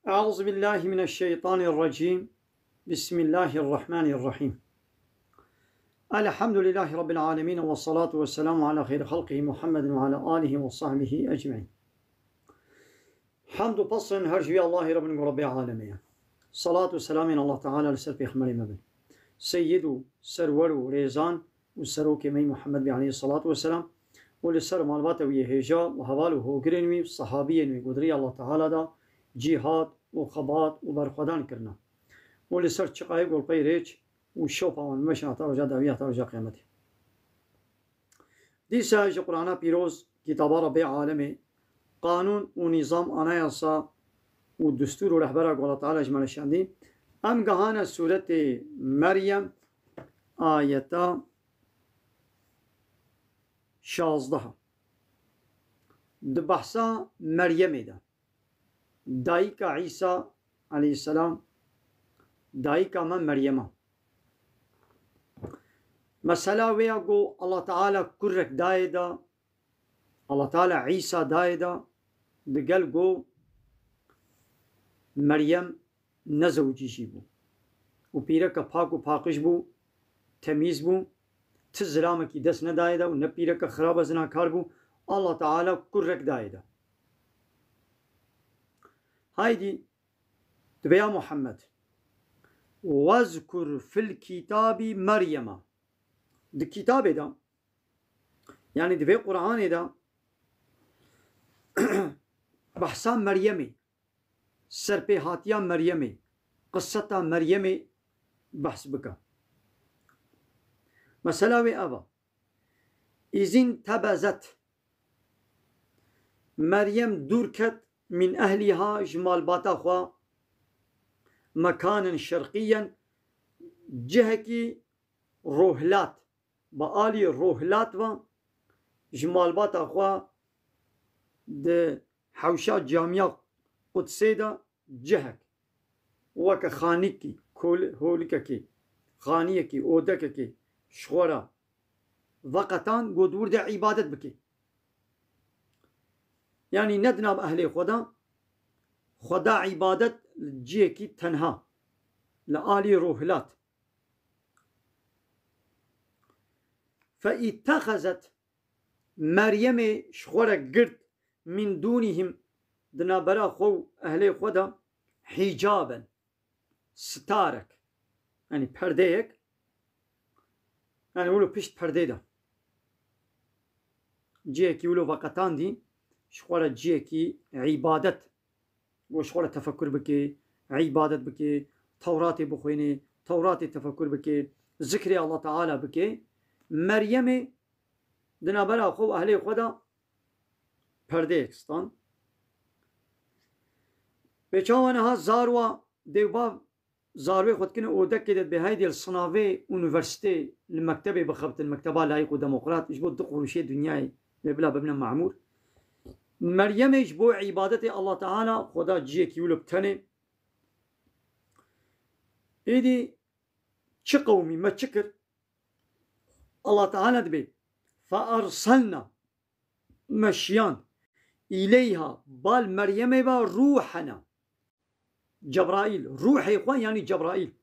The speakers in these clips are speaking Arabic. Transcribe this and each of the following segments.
أعوذ بالله من الشيطان الرجيم. بسم الله الرحمن الرحيم. الحمد لله رب العالمين، والصلاة والسلام على خير خلقه محمد وعلى آله وصحبه أجمعين. حمد وبصر هرجي الله رب العالمين. صلاة والسلام على الله تعالى لسر بيخمر مبن سيد سرور وريزان وسروك مي محمد عليه الصلاة والسلام ولسر مالبات ويهجا وهوالو هوغرينوي صحابيين وقدري الله تعالى دا جهاد وخبات وبرخدان كرنا ولسر شقايق والبيريج وشوفا والمشنا ترجع دعوية ترجع قيامته. دي ساج قرآن بيروز كتاب ربي عالمي قانون ونظام أناياسا والدستور ورهبرة الله تعالى اجمال الشاندين ام قهانا سورة مريم آية 16 دبحثا مريم دا دايك عيسى عليه السلام دايك من مريم مسألة ويقو الله تعالى كرك دايدا الله تعالى عيسى دايدا دقل قو مريم نزوجي جيبو وبيرك پاكو پاقش بو تميز بو تزرامك دس ندايدا ونبيرك خراب زناكار بو الله تعالى كرك دايدا. هايدي تبيا محمد واذكر في الكتاب مريم دي كتاب دا يعني دي قرآن دا بحثا مريمي سرپی هاتیا مریمی قصتا مریمی بحث بکا مسئله وی ابا ایزین تبزت مریم دور کت من اهلیها جمال باتا خوا مكان شرقيا جهكي روهلات بآلي روهلات و جمال باتا خوا ده حوشات جامعة قدسي دا جهك وكا خانيكي هولككي خانيكي اودككي شخورا وقتان قدور دا عبادت بكي يعني ندنا بأهلي خدا عبادت جيكي تنها لآلي روهلات فاتخذت مريم شخورا قرد من دونهم دنا برا خو أهلي خدا حجابا ستارك يعني پردهك يعني ولو پشت پرده دا جيكي ولو وقتان دي شخورا جيكي عبادت وشخورا تفكر بكي عبادت بكي توراتي بخويني توراتي تفكر بكي ذكر الله تعالى بكي مريم دنا برا خو أهلي خدا پردهك ستان بچاوانها زاروا دیوبا زاروی خود کنه اودک کدت به هایدی الصناوی اونیورسیتی المكتبه بخبط المكتبه لايق وديمقراط يجبو دقوا شيء دنياي بلا ببنا معمور مريم يجبو عبادة الله تعالى خدا جيك يولب تاني ايدي چه قومي ما تشكر الله تعالى دبي فأرسلنا مشيان إليها بال مريم روحنا جبرائيل روح يا اخوان يعني جبرائيل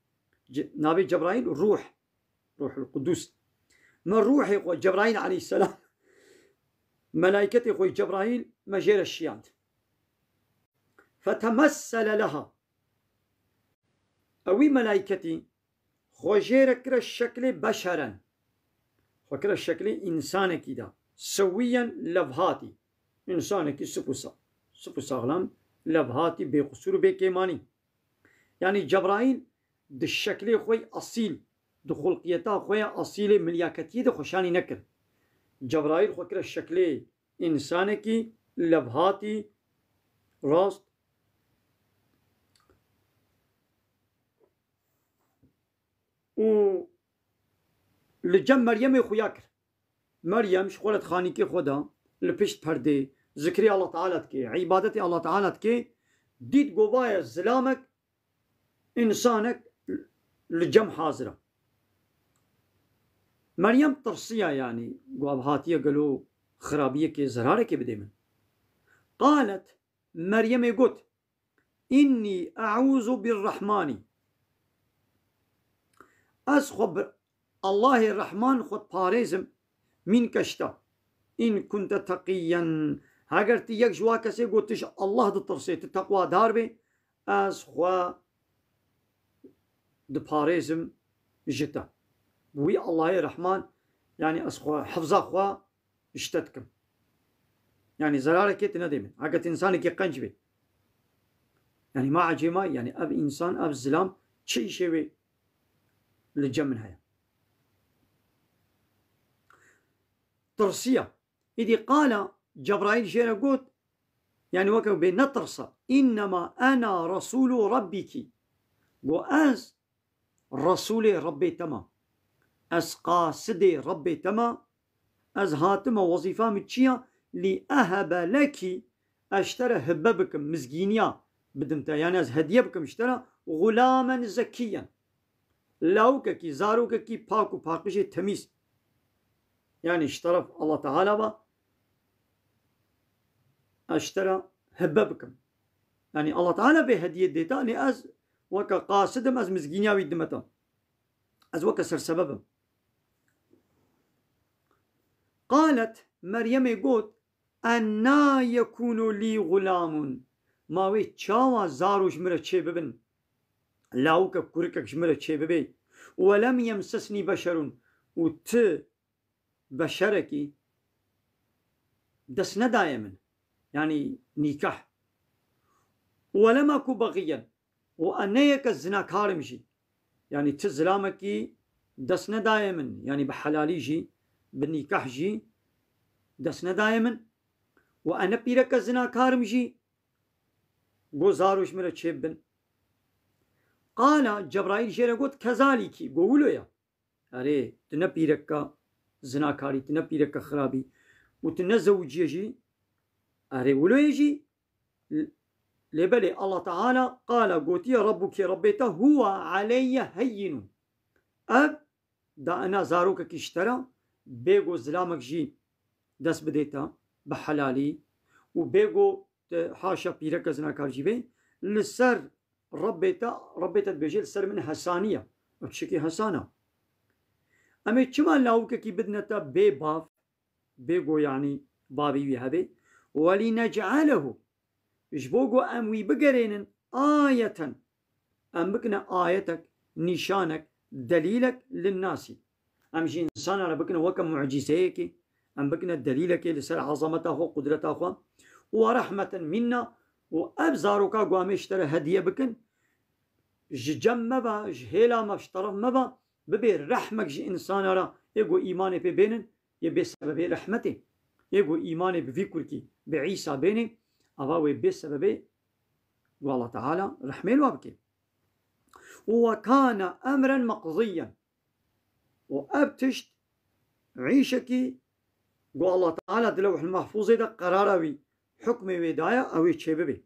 نبي جبرائيل روح القدوس من روح يا اخوان جبرائيل عليه السلام ملائكة يا اخوان جبرائيل مجير الشيانت فتمثل لها اوي ملائكتي خوجير كرا الشكل بشرا وكرا الشكل انسان كده سويا لفهاتي انسان كي سپو ساغلام لبهاتي بقصور بكيماني يعني جبرائيل ده الشكل خوي أصيل ده خلقيته خوي أصيل ملياكتي ده خوشاني نكر جبرائيل خو كره الشكل إنسانكي لبهاتي راست و لجم مريم خوياكر مريم شخولت خانيكي خدا لبشت پرده ذكري الله تعالى تكي عبادتي الله تعالى تكي ديت قوايا زلامك إنسانك لجم حاضرة مريم ترصية يعني قوابهاتية قالوا خرابية كي زرارة كي بدي من قالت مريم يقول إني أعوذ بالرحمن از خب الله الرحمن خود پارێزم من کشتا إن كنت تقيا هەگەر تی یەک ژوا کەسێک گوتش الله دترسێت تەقوادار بێ ئەس خوا دپارێزم ji te wî Allahê Rehman yani ez xwe hifza xwe ji te dikim yani zerarekê tu nedê min heger tu insanekî qenc bê yani ma ecêma yani ev însan ev zilam çi îşê wê li cem min heye tirsiya îdî qala Cebraîl jê re got yani weke bê netirsa înnema ena resûlû rabbîkî got ez Resulê Rabbê te me ez qasidê Rabbê te me ez hatime wezîfa min çi ye lî ehebe lekî ez ji te re hibe bikim mizgîniya bidim te yani ez hediye bikim ji te re gulamen zekîyen lawkekî zarokekî pak û paqîjê temîz yani ji teref Allah Teala ve ez ji te re hibe bikim yani Allah Teala bê hediye dêta nê ez weke qasidim ez mizgîniya wî dime te ez weke sersebebim قالت Meryemê got enna yekûnu lî gulâmun ma wê çawa zaro ji min re çê bibin lawkek kurikek ji min re çê bibe we lem yemsesnî beşerun û ti beşerekî dest nedaye min yani nîkah we lem aku begiyen û ez neyeke zinakarim jî yani ti zilamekî dest nedaye min yani bi helalî jî bi nîkah jî dest nedaye min û ez ne pîreke zinakarim jî got zaro ji min re çê bibin qala Cebraîl jê re got kezalîkî got wilo ye erê tu ne pîreka zinakarî tu ne pîreka xirabî û tu ne zewciye jî erê wilo ye jî lêbelê Allah Teala qala gotiye rabbukî Rabbê te huwe aleyye heyyinûn ev daina zarokekî ji te re bêgo zilamek jî dest bidê te bi helalî û bêgo haşa pîreke zinakar jî bê li ser Rabbê te dibêje li ser min hesanî ye ev tişekî hesan e em ê çima lawkekî bidine te bê bav bêgo yanî bavî wî hebe welînec'alehu ji bo got em wî bigerênin ayeten em bikine ayetek nîşanek delîlek linnasî em jî insana re bikine weke mucîzeyekê em bikine delîlekê li ser ezameta xwe qudreta xwe û rehmeten minna û ev zaroka got em ê ji te re hediye bikin ji cem mebe ji hêla me ji teref mebe bibe rehmek ji insana re ê got îmanê pê bênin yê bê sebebê rehmetê ê got îmanê bi vî kurkî bi Îsa bêne ava wê bê sebebê got Allah Teala rehmê wa bike ve kâne emren meqziyen û ev tişt îşekî got Allah Teala di lewhil mahfûzê de qerara wî hukmê wê daye ew ê çê bibe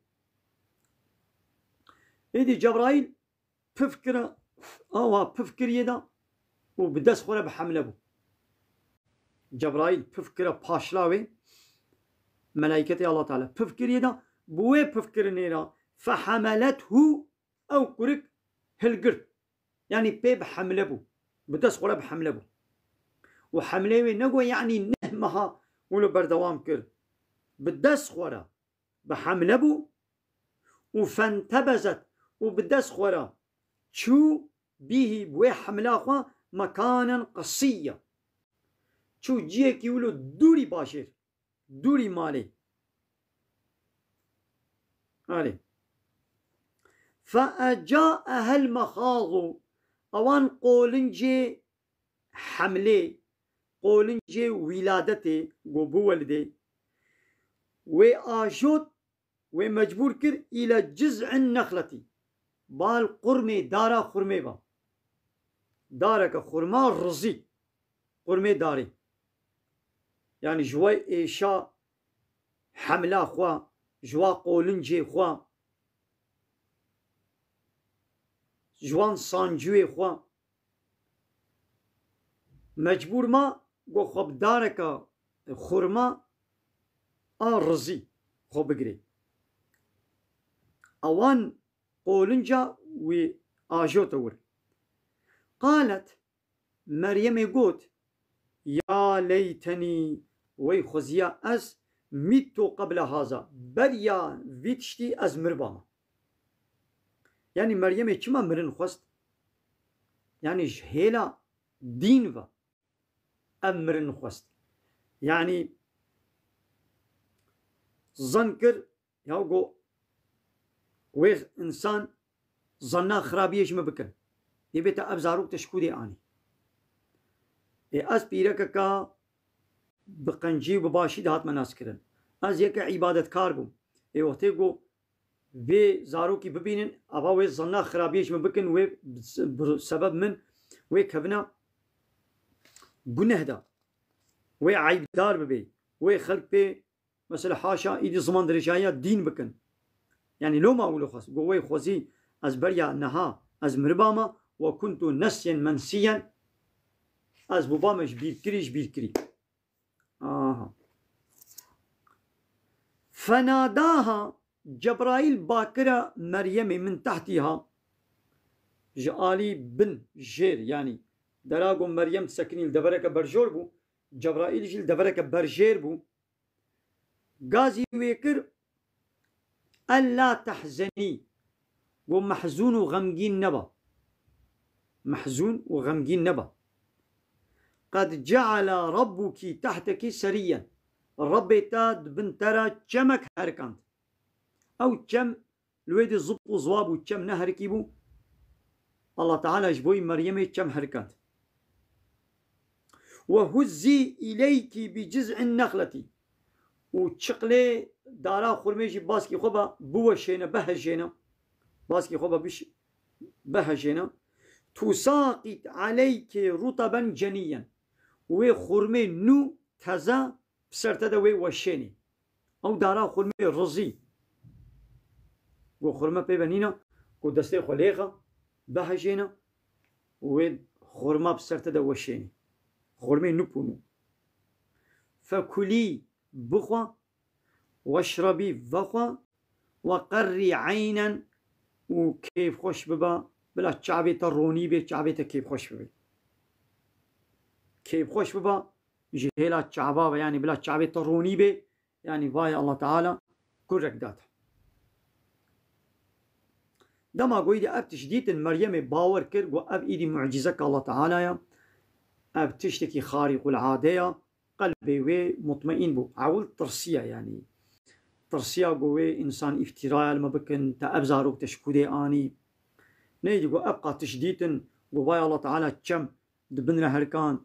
êdî Cebraîl pifkire awa pifkiriye de û bi dest xwe re bi hemle bû Cebraîl pifkire paşla wê melaîketê Allah Teala pifkiriye de bi wê pifkirinê re fehemelethu ew kurik hilgirt yani pê bi hemle bû bi dest xwe re bi hemle bû û hemlê wê negot yani neh meha û li berdewam kir bi dest xwe re bi hemle bû û fentebezet û bi dest xwe re çû bîhî bi wê hemla xwe mekanen qesîye çû ciyekî wilo dûrî başêr dûrî malê alê feecâeha lmexâzu ewan qolincê hemlê qolincê wîladetê got biwelidê wê ajot wê mecbûr kir île ciz'in nexletî bal qurmê dara xurmê be dareke xurma rizî qurmê darê yani ji we êşa hemla xwe ji we qolincê xwe ji wan sancûyê xwe mecbûr ma got xwe bi dareka xurma a rizî xwe bigirê ewan قولنجا وآجوتور. قالت مريم يقول يا ليتني ويخزيا أز ميتو قبل هذا بريا فيتشتي أز مرباما. يعني مريم كما مرن خست يعني جهيلا دين و أمرن خست يعني ظنكر ياوغو ويغ إنسان ظنا خرابيش ما بكن يبيتا أبزاروك تشكودي آني أز بيرك كا بقنجي وباشي دهات مناس كرن أز يكا عبادت كار بوم وقتی گو وی زاروکی ببینن اوا وی ظنا خرابیش ما بکن وی سبب من وی کبنا گناه دا وی عیب دار ببی وی خلق بي مثلا حاشا ايدي زمان درجايا دين بكن يعني لو ما اقولوا خاص قوي خوزي از بريا نها از مرباما وكنت نسيا منسيا از بوبامش بيركري فناداها جبرائيل باكرة مريم من تحتها جالي بن جير يعني دراغو مريم تسكني الدبرك برجور بو جبرائيل جيل دبرك برجير بو غازي ويكر ألا تحزني ومحزون وغمجين نبا محزون وغمجين نبا قد جعل ربك تحتك سريا الرب تاد بن ترى كمك هركانت أو كم الويد الزبط وزواب وكم نهر كيبو الله تعالى جبوي مريم كم هركانت وهزي إليك بجزع النخلة وتشقلي دارا خرميجي باسكي خوبا بوشينا بهجينا باسكي خوبا بش بهجينا تساقط عليك رطبا جنيا وخرمي نو تزا بسرتدا وشيني او دارا خرمي رزي وخرمه بيبنينا ودستي خليقه بهجينا وخرمه بسرتدا وشيني خرمي نبونو فكلي بخوا واشربي بخوا وقري عينا وكيف خوش ببا بلا شعبي الروني بي شعبي كيف خوش ببا كيف خوش ببا جهيلا شعبا يعني بلا شعبي الروني بي يعني باي الله تعالى كرك داتا دما قويدي اب تشديد مريم باور كر واب ايدي معجزك الله تعالى يا اب تشتكي خارق العاده قلبي وي مطمئن بو عول ترسية يعني ترسية قوي إنسان افتراء ما بكن تأبزاروك تشكودي آني نيجي قو أبقى تشديد قوايا الله تعالى كم دبننا هركان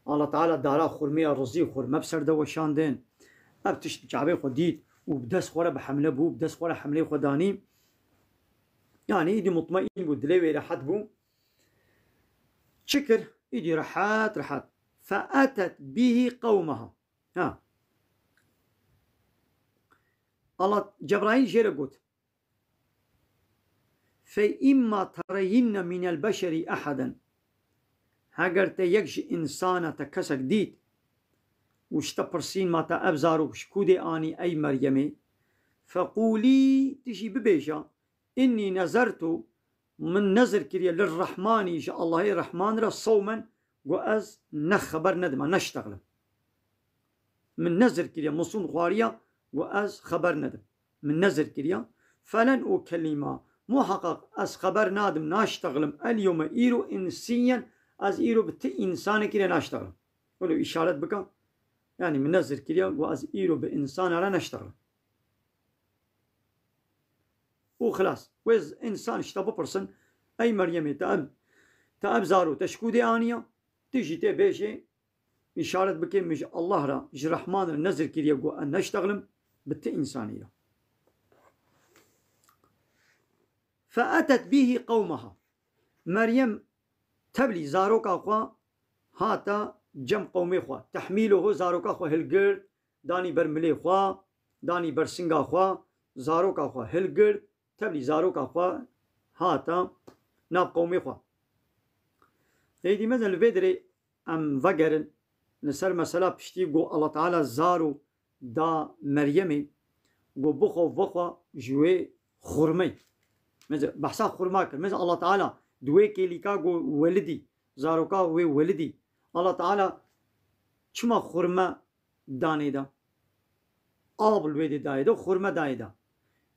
الله تعالى دارا خرمية رزي خور مبسر دو شاندين أب تشديد شعبي خديد وبدس خورا بحمله بو بدس خورا حمله خداني يعني إيدي مطمئن بو دليوي رحت بو شكر إيدي رحات فأتت به قومها الله جبرائيل جيرا قلت فإما ترين من البشر أحدا هاگر تيكش إنسانة تكسك ديت وشتبرسين ما تأبزارو شكودي آني أي مريمي فقولي تشي ببيشا إني نزرت من نزر كريا للرحمن إن شاء الله الرحمن را صوما وأز نخبر ندما نشتغل من نزر كريا مصون خواريا وأز خبر ندم من نزر كريا فلن أكلم محقق أز خبر نادم ناشتغلم اليوم إيرو إنسيا أز إيرو بت إنسان كريا ناشتغلم ولو إشارة بك يعني من نزر كريا وأز إيرو بإنسان على ناشتغلم وخلاص وإز إنسان اشتبه برسن أي مريم تأب زارو تشكودي آنيا تيجي تبيشي إشارة بك مش الله را إج رحمن را نزر كريا قو أن نشتغلم بت إنسانية فأتت به قومها مريم تبلي زاروك أخوا هاتا جم قومي خوا تحميله زاروك أخوا هلقر داني برملي خوا داني برسنگا خوا زاروك أخوا هلقر تبلي زاروك أخوا هاتا ناب قومي خوا ايدي مثلا الفيدري ام وگرن نسر مسألة بشتي قو الله تعالى زارو دا مريمي قو بخو وخوا جوي خرمي مثل بحثا خرما كر مثل الله تعالى دوي كيليكا جو ولدي زاروكا وي ولدي الله تعالى چما خرما داني دا آب الويدي دايدا خرما دايدا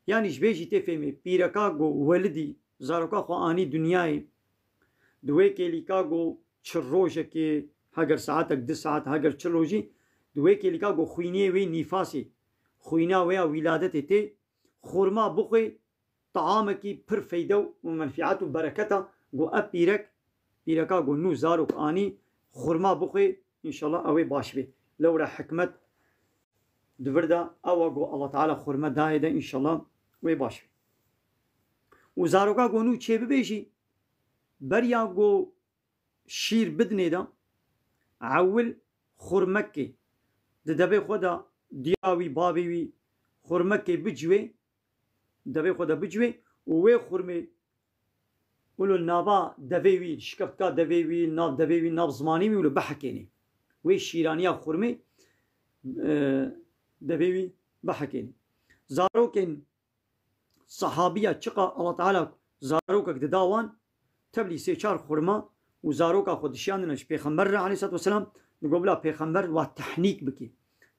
يعني جبيجي تفهمي بيركا جو ولدي زاروكا خو آني دنياي دوي كيليكا جو چروجه كي هاگر ساعتك 10 ساعت هاگر چروجي دوي كيليكا جو خويني وي نفاسي خوينا ويا ولادتي تي خرما بخوي طعامك پر فايدة ومنفعات وبركته جو بيركا جو نو زاروك آني خرما بخوي إن شاء الله أوي باش بي لو را حكمت دبردا أو جو الله تعالى خرما دايدا إن شاء الله وي باش بي وزاروكا جو نو چه ببيجي بريا جو شير بدني دا عول خرمكي دبي خدا دياوي بابي خرمكي بجوي دبي خدا بجوي ووي خرمي ولو النابا دبيوي شكبكا دبيوي ناب دبيوي ناب زماني ولو بحكيني وي شيرانيا خرمي دبيوي بحكيني زاروكن صحابية چقا الله تعالى زاروكك دداوان تبلي سيچار خرما وزاروكا خودشياندنش پیغمبر عليه الصلاة والسلام نقول لا پیغمبر وتحنيك بكي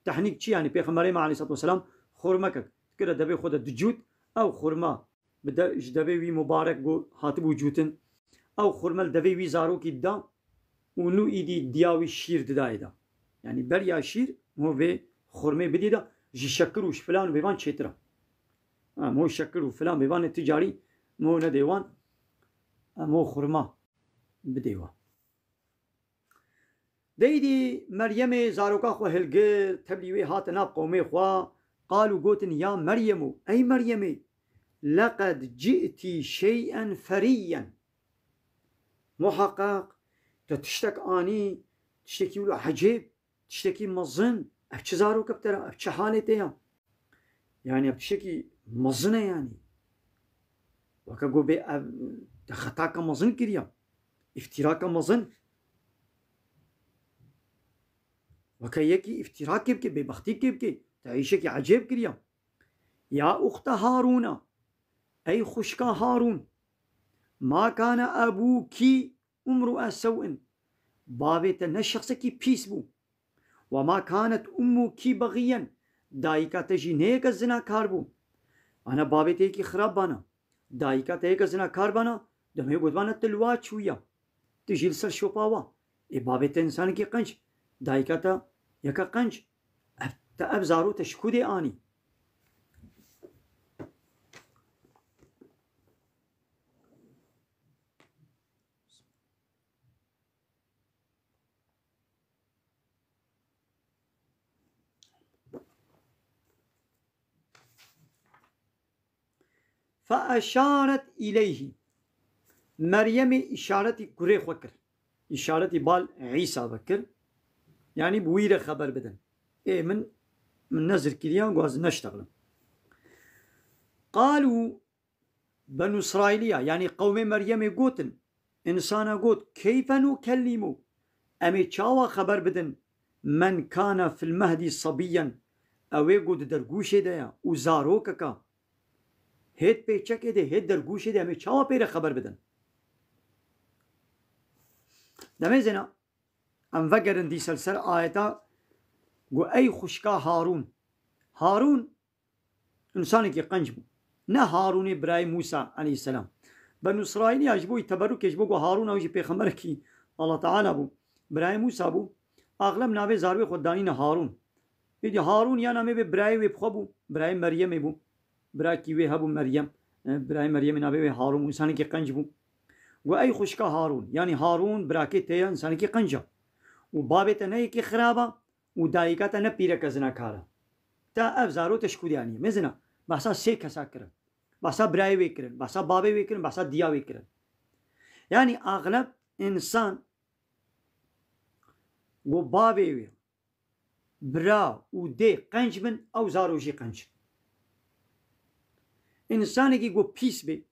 تحنيك چي يعني پیغمبر عليه الصلاة والسلام خرمكك كده دبي خود دجوت او خرما بدا دبي مبارك جو هاتب وجوتن او خرما دبي وي زاروكي دا ونو ايدي دياوي شير دايدا يعني بريا شير مو في خرمي بديدا جي شكروش فلان بيبان چترا مو شكرو فلان بيبان تجاري مو نديوان مو خرما بديوا ديدي مريم زاروكا خو هلجر تبليوي هاتنا قومي خوا قالوا قوتن يا مريم أي مريم لقد جئتي شيئا فريا محقق تشتك آني تشتكي ولا عجيب تشتكي مظن أبش زاروكا بترى أبش حالتها يعني أبتشكي مظنة يعني وكاقو بي خطاك مظن كريا افتراك مظن وكيكي افتراك بكي ببختي بكي تعيشك عجيب كريا يا أخت هارون أي خشكا هارون ما كان أبوك امرؤ سوء بابت نشخصك بيسبو وما كانت أمك بغيا دايكا تجي نيك الزنا كاربو أنا بابتك خراب بانا دايكا تيك الزنا كاربانا دمي قدوانا تلوات شوية تجي لسر شوباوا إي بابت إنسان كي قنج دايكا تا يكا قنج تأب زارو تشكودي آني فأشارت إليه مريم إشارتي كوري خوكر إشارتي بال عيسى بكر يعني بويرة خبر بدن إيه من نزل كريا وقاز نشتغل قالوا بنو إسرائيلية يعني قوم مريم قوتن إنسانا قوت كيف نكلمه أمي تشاوى خبر بدن من كان في المهدي صبيا أوي قود درقوشي دايا وزاروككا هيد بيچك ده هيد درگوشي ده همه چاوا پیره خبر بدن دميزنا ام وگرن دي سلسل آيتا قو اي خشكا هارون انساني كي قنج بو نه هارون براي موسى عليه السلام بنو اسرائيل يجبو يتبرك يجبو قو هارون اوجي پیغمبر كي الله تعالى بو براي موسى بو اغلب ناوي زاروي خدانين هارون يدي هارون يا نامي براي ويبخو بو براي مريم بو برای کیوی هبو مریم برای مریم نبی هارون انسانی که قنج بو و ای خوشکا هارون یعنی هارون براکی ته انسانی که قنجا و بابت نه کی خرابه و دایکات نه پیره کزنا کارا تا افزارو تشکودی یعنی مزنا باسا سه کسا کرن باسا برای وکرن باسا بابی وکرن باسا دیا وکرن یعنی اغلب انسان و بابی برا و دی قنج من او زاروجی قنج انسانی که گو پیس بی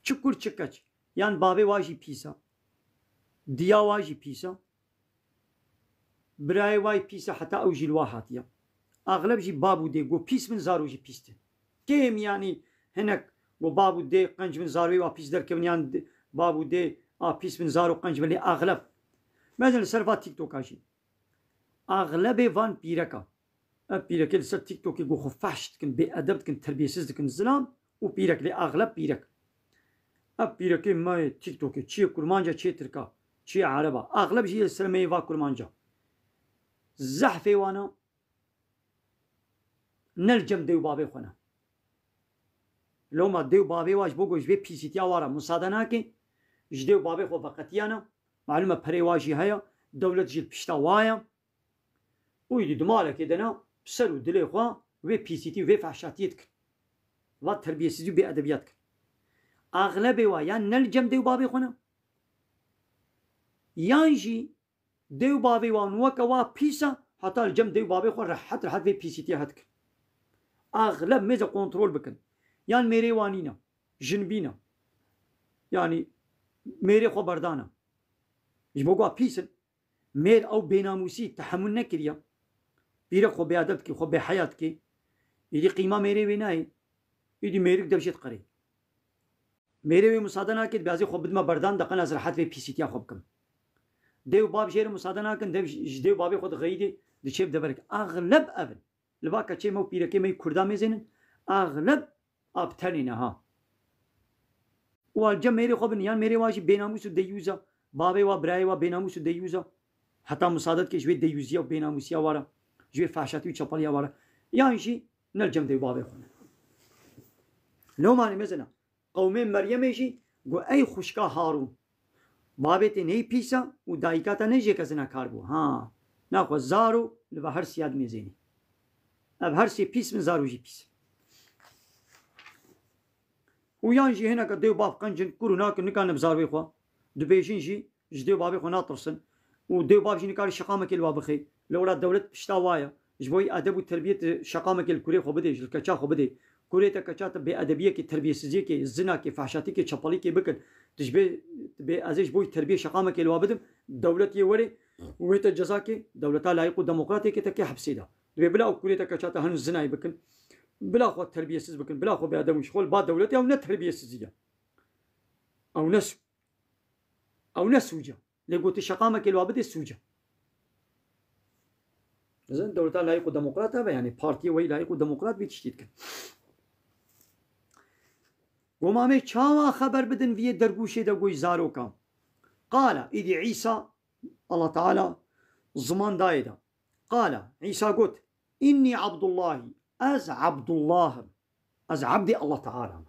چکر چکچ یعنی بابی واجی پیسا دیا واجی پیسا برای واجی پیسا حتی او جلوه اغلب جي بابو دي گو پیس من زارو جي پیسته كيم يعني هناك بابو دي قنج من زاروي وابيس در كبنيان بابو دي بيس من زارو قنج من اغلب مثلا سرفا تيك توك هاشي اغلب فان بيركا بيرك لسه تيك توك يقول خفاش تكن بأدب تكن تربيسيز تكن الزلام وبيرك لي اغلب بيرك بيرك ما تيك توك تشي كرمانجا تشي تركا تشي عربا اغلب جي السلمي فا كرمانجا زحفي وانا نلجم ديو بابي خونا لو ما ديو بابي واش بوغو جبي بيسيتيا وارا مصادنا كي جديو بابي خو فقطيانا معلومه بري واجي هيا دولت جيل بشتا وايا ويدي دمالك يدنا بسلو دلي خوا وي بيسيتي وي فحشاتيتك وا تربيه سيدي بادبياتك اغلبي وا يا نلجم ديو بابي خونا يانجي ديو بابي وان وكا وا بيسا حتى الجم ديو بابي خو راحت في بيسيتي هاتك اغلب ميزه كنترول بكن يعني ميري وانينا جنبينا يعني ميري خو بردانا مش بقوا بيسن مير او بيناموسي تحمل نكريا بيرا خو بيادبتك خو بحياتك يدي قيمه ميري ويناي يدي ميرك دبشت قري ميري وي مصادنا كد بازي خو بدما بردان دقنا زرحت في بيسيتيا خوبكم ديو باب جير مصادنا كن ديو بابي خود غيدي دشيب دبرك اغلب ابن لباكا تشي مو بيركي مي كردا ميزين اغلب ابتنينا ها والجم ميري خو بنيان ميري واجي بيناموس ديوزا بابي و براي و بيناموس ديوزا حتى مصادت كي جوي ديوزيا و بيناموسيا ورا جوي فحشاتي و چپاليا ورا يعني شي نلجم ديو بابي خو لو ماني مثلا قومي مريم يجي قو اي خشكا هارون بابتي ني بيسا و دايكاتا نيجي كزنا كاربو ها ناخو زارو لبهر سياد ميزيني اب هر سي بيس من زارو جي بيس ويانجي هنا كديو باب قنجن كورونا كنكان بزاروي خو دبيجين جي جديو بابي خو ناطرسن وديو باب جي نكار شقامك الوابخي لولا دولت بشتاوايا جبوي ادب وتربيه شقامك الكوري خو بدي الكچا خو بدي كوريتا كچات بادبيه كي تربيه سزي كي الزنا كي فحشاتي كي چپالي كي بكن تشبي ازيش بوي تربيه شقامك الوابدم دولت يوري ويت جزاكي دولتا لايق ديمقراطي كي تكي حبسيدا دبي بلا كوريتا كچات هن الزنا بكن بلا خو تربيه سز بكن بلا خو بادم مشغول با دولتي او نت تربيه سزيه او نسوجه لقوت شقامك الوابد السوجه زين دولتا لايق ديمقراطي يعني بارتي وي لايق ديمقراط بيتشتيت كن ومامي چاوا خبر بدن في درگوشه دا گوی زاروكا قال إذي عيسى الله تعالى زمان دايدا قال عيسى قلت إني عبد الله أز عبد الله أز عبدي الله تعالى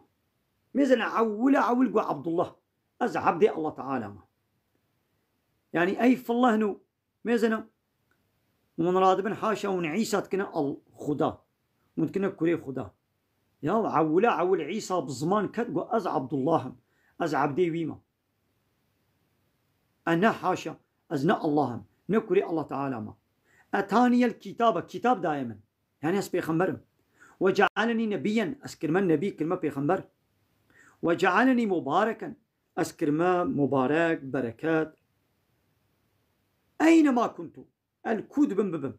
ميزنا عول قو عبد الله أز عبدي الله تعالى يعني أي فالله نو ميزنا ومن رادبن حاشا ون عيسى تكنا الخدا ممكن كوري خدا يا عول عيسى بزمان كتقو أز عبد الله أز عبدي ويما أنا حاشا أزنا الله نكري الله تعالى ما أتاني الكتاب كتاب دائما يعني أس بيخمبر وجعلني نبيا أسكر من نبي كلمة بيخمبر وجعلني مباركا أسكر ما مبارك بركات أينما كنت الكود بم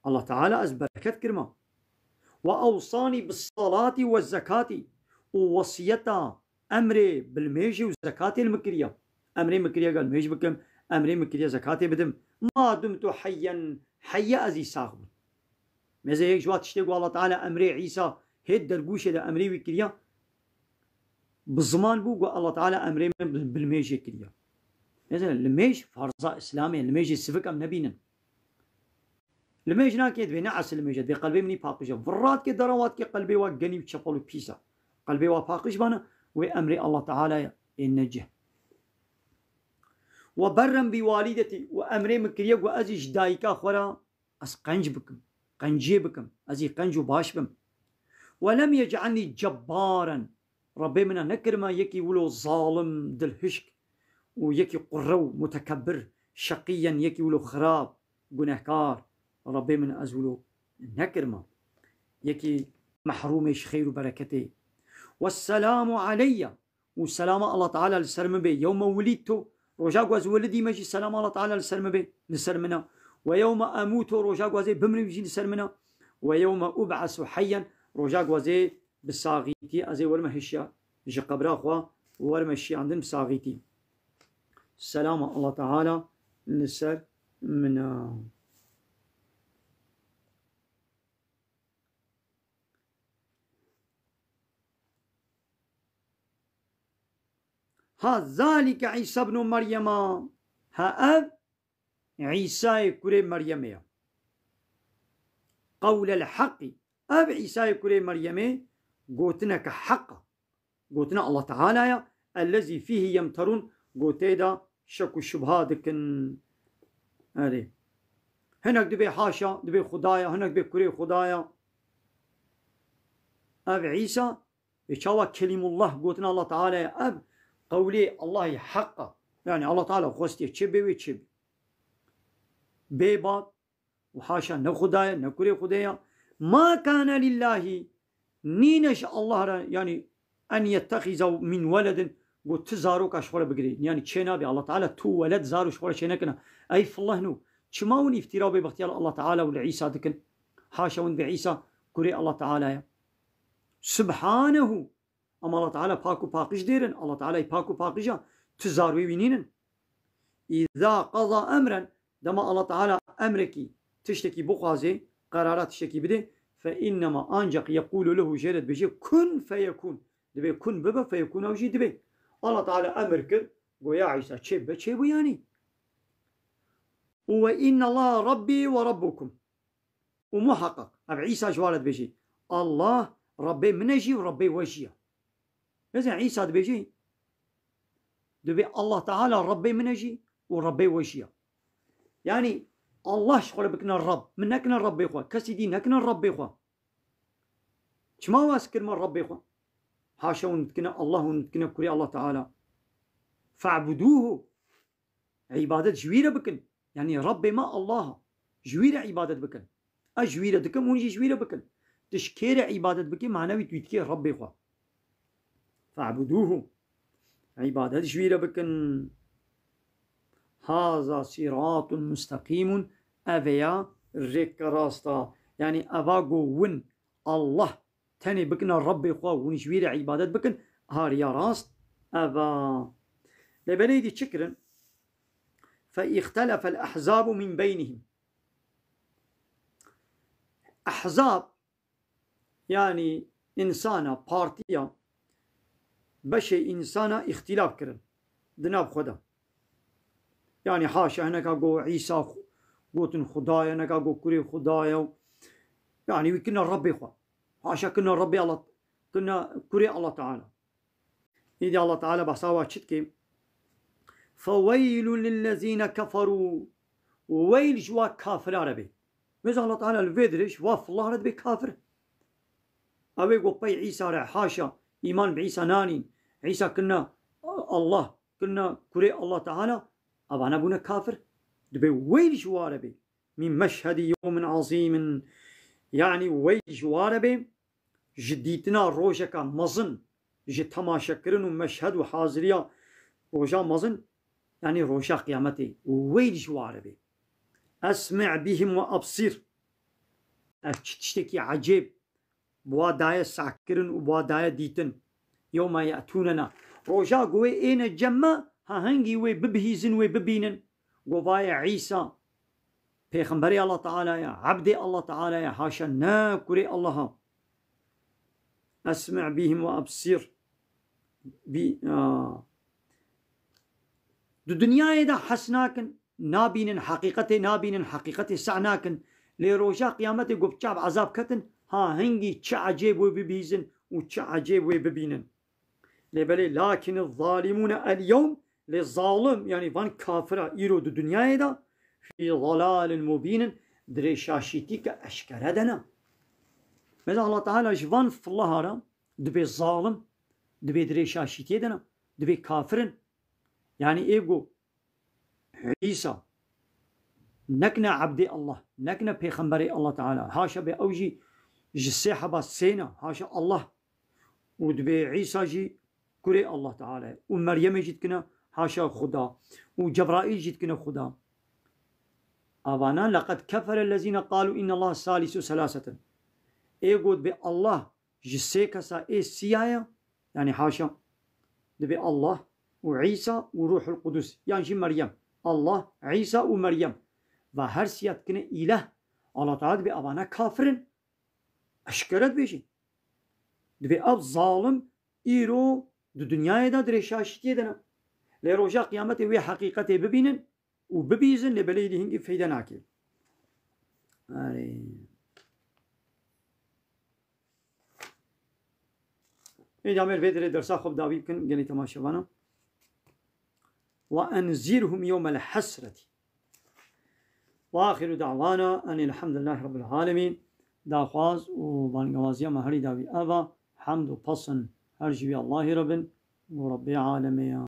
الله تعالى أز بركات كرمه وأوصاني بالصلاة والزكاة ووصيتا أمري بالميجي وزكاة المكرية أمري مكرية قال ميج بكم أمري مكرية زكاة بدم ما دمت حيا أزي ساغب ماذا هيك جوات تشتغل الله تعالى أمري عيسى هيد درقوشة دا أمري وكرية بالزمان بو الله تعالى أمري بالميجي كرية مثلا الميج فرضاء إسلامي الميجي السفك أم نبينا الميجنا كيد بنعس الميجد بقلبي مني باقش فرات كي دروات كي قلبي وقني بتشفلو بيسا قلبي وباقش بانا وأمري الله تعالى ينجه وبرم بوالدتي وأمري مكريه وأزيج دايكا خورا أس قنج بكم قنجي بكم أزي قنجو باش بم ولم يجعلني جبارا ربي منا نكرما يكي ولو ظالم دلهشك ويكي قرو متكبر شقيا يكي ولو خراب جنهكار ربي من أزولو نكرما يكي محرومش خير وبركته والسلام علي والسلام الله تعالى لسرم بي يوم ولدت رجاق واز ولدي مجي السلام الله تعالى لسرم بي لسرمنا ويوم أموت رجاق واز بمري بيجي لسرمنا ويوم أبعث حيا روجا غوزي بساغيتي ازي ورمه هشيا جي قبرا خوا ورمه شي عندن بساغيتي السلام الله تعالى نسر من ها ذلك عيسى ابن مريم ها أب عيسى كري مريم قول الحق أب عيسى كري مريم قوتنا كحق قوتنا الله تعالى الذي فيه يمترون قوتيدا شك الشبهات كن هذه هناك دبي حاشا دبي خدايا هناك دبي كري خدايا أب عيسى يشاوى كلم الله قوتنا الله تعالى أب قولي الله حقا يعني الله تعالى خوستي تشبي وتشبي بيبات وحاشا نخدايا نكري خدايا ما كان لله نينش الله يعني أن يتخذ من ولد قلت تزاروك أشخور بقري يعني تشينابي الله تعالى تو ولد زارو شخور شينكنا أي في الله نو تشماون افتراء باختيار الله تعالى ولعيسى دكن حاشا ون بعيسى كري الله تعالى سبحانه أما الله تعالى باكو باقش ديرن الله تعالى باكو باقجا تزاروي وينينن إذا قضى أمرا دما الله تعالى أمركي تشتكي بقازي قرارات تشتكي بده فإنما أنجق يقول له جرد بجي كن فيكون دبي كن ببا فيكون أو جي دبي الله تعالى أمر كر ويا عيسى تشب تشب يعني وإن الله ربي وربكم ومحقق أب عيسى جوالد بجي الله ربي منجي وربي وجيه لازم عيسى دبيجي دبي الله تعالى ربي منجي وربي وجيه يعني الله شغل بكنا الرب منكنا الرب يخوا كسيدي نكنا الرب يخوا شما واسكر من الرب يخوا حاشا ونتكنا الله ونتكنا كري الله تعالى فاعبدوه عبادة جويرة بكن يعني ربي ما الله جويرة عبادة بكن أجويرة دكم ونجي جويرة بكن تشكير عبادة بكن معنوي تويتكي رب يخوا فاعبدوه عبادة جويرة بكن هذا صراط مستقيم أفيا ريك راستا يعني أفاقو ون الله تاني بكنا رب يخوا ونجوير عبادة بكن هاريا راست أفا لبنيدي شكرا فاختلف الأحزاب من بينهم أحزاب يعني إنسانا بارتيا بشي إنسانا اختلاف كرن دناب خدا يعني حاشا هناك أقول عيسى قوتن خدايا هناك أقول كري خدايا يعني كنا الرب إخوة حاشا كنا الرب الله كنا كري الله تعالى إذا الله تعالى بحصاوة شتكي فويل للذين كفروا ويل جوا كافر عربي مثل الله تعالى الفيدرش واف الله رد بكافر أبي قو بي عيسى حاشا إيمان بعيسى نانين عيسى كنا الله كنا كري الله تعالى أبانا بونا كافر دبي ويل جواربي من مشهد يوم عظيم يعني ويل جواربي جديتنا روجكا مزن جي تماشكرن ومشهد وحاضريا روجا مزن يعني روجا قيامتي ويل جواربي أسمع بهم وأبصر تشتكي عجيب بوا دايا ساكرن وبوا دايا ديتن يوم يأتوننا روجا قوي إين الجمع هنگی وی ببهیزن وی ببینن گوای عیسی پیغمبری الله تعالی یا عبد الله تعالی یا حاشا ناكري الله اسمع بهم وابصر دو دنیا دا حسناكن نابين حقيقة سعناكن لروجا قيامتي قبتشاب عذاب كتن ها هنگي چه عجيب وي ببهيزن وچه عجيب وي ببينن لبلي لكن الظالمون اليوم للظالم يعني فان كافرة يرو دو دنيا دا في ضلال مبين دري شاشيتيك أشكال دنا مثلا الله تعالى جوان في الله را دبي الظالم دبي دري شاشيتي دنا دبي كافرن يعني إيقو عيسى نكنا عبد الله نكنا بيخنبري الله تعالى هاشا بأوجي جسيحة بسينا هاشا الله ودبي عيسى جي كري الله تعالى ومريم جيتكنا حاشا خدا وجبرائيل جيتكنا خدا أبانا لقد كفر الذين قالوا إن الله ثالث ثلاثة يقول بالله جسي كسا سيايا يعني حاشا دبي الله وعيسى وروح القدس يعني جي مريم الله عيسى ومريم وهر سيات كنه إله الله تعالى دبي أبانا كافرين أشكرت بيجي دبي أب ظالم إيرو دو دنيا دا دريشاشتي دنا لروجا قيامته وي حقيقته ببينن وببيزن لبليدي هنگي فايدة ناكي اینجا مل بدر درسا خوب داوی کن گلی تماشاوانا وأنذرهم يوم الحسرة وآخر دعوانا أن الحمد لله رب العالمين داخواز وبانقوازيا مهري داوي أبا حمد وبصن هرجي الله رب ورب عالمين